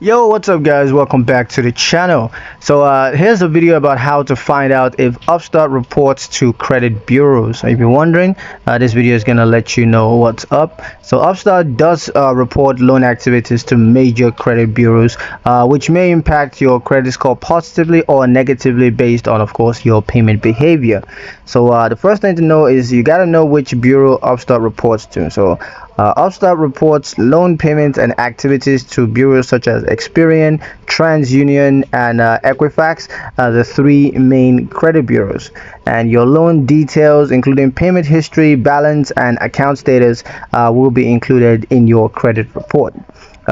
Yo, what's up guys? Welcome back to the channel. Here's a video about how to find out if Upstart reports to credit bureaus. If you're wondering, this video is gonna let you know what's up. So Upstart does report loan activities to major credit bureaus, which may impact your credit score positively or negatively based on, of course, your payment behavior. The first thing to know is you gotta know which bureau Upstart reports to. Upstart reports loan payments and activities to bureaus such as Experian, TransUnion, and Equifax, the three main credit bureaus. And your loan details, including payment history, balance, and account status, will be included in your credit report.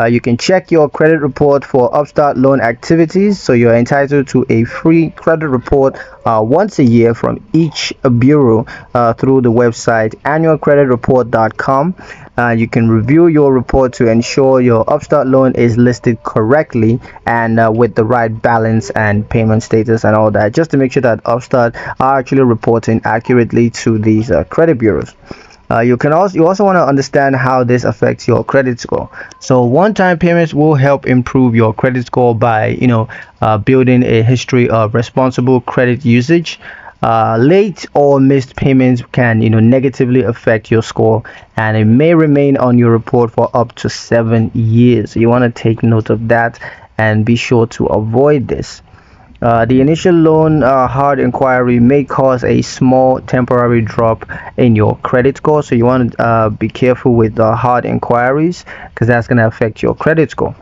You can check your credit report for Upstart loan activities, so you're entitled to a free credit report once a year from each bureau through the website annualcreditreport.com. You can review your report to ensure your Upstart loan is listed correctly and with the right balance and payment status and all that, just to make sure that Upstart are actually reporting accurately to these credit bureaus. You also want to understand how this affects your credit score. So one-time payments will help improve your credit score by building a history of responsible credit usage. Late or missed payments can negatively affect your score, and it may remain on your report for up to 7 years. You want to take note of that and be sure to avoid this. The initial loan hard inquiry may cause a small temporary drop in your credit score, so you want to be careful with hard inquiries because that's going to affect your credit score.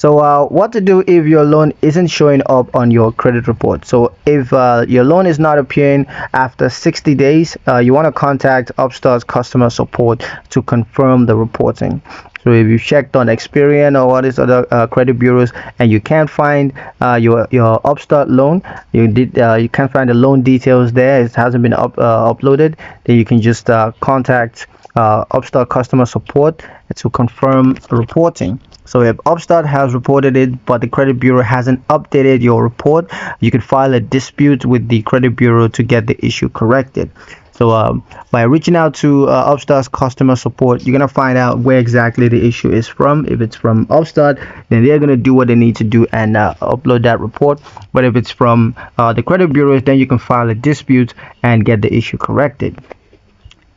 What to do if your loan isn't showing up on your credit report? So if your loan is not appearing after 60 days, you want to contact Upstart's customer support to confirm the reporting. So if you checked on Experian or what is other credit bureaus and you can't find your Upstart loan, you can't find the loan details there, it hasn't been uploaded, then you can just contact Upstart customer support to confirm reporting. So if Upstart has reported it but the credit bureau hasn't updated your report, you can file a dispute with the credit bureau to get the issue corrected. By reaching out to Upstart's customer support, you're gonna find out where exactly the issue is from. If it's from Upstart, then they're gonna do what they need to do and upload that report. But if it's from the credit bureaus, then you can file a dispute and get the issue corrected.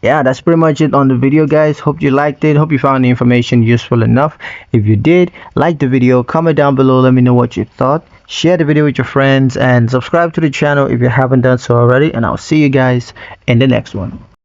Yeah, that's pretty much it on the video, guys. Hope you liked it. Hope you found the information useful enough. If you did, like the video, comment down below, let me know what you thought. Share the video with your friends and subscribe to the channel if you haven't done so already, and I'll see you guys in the next one.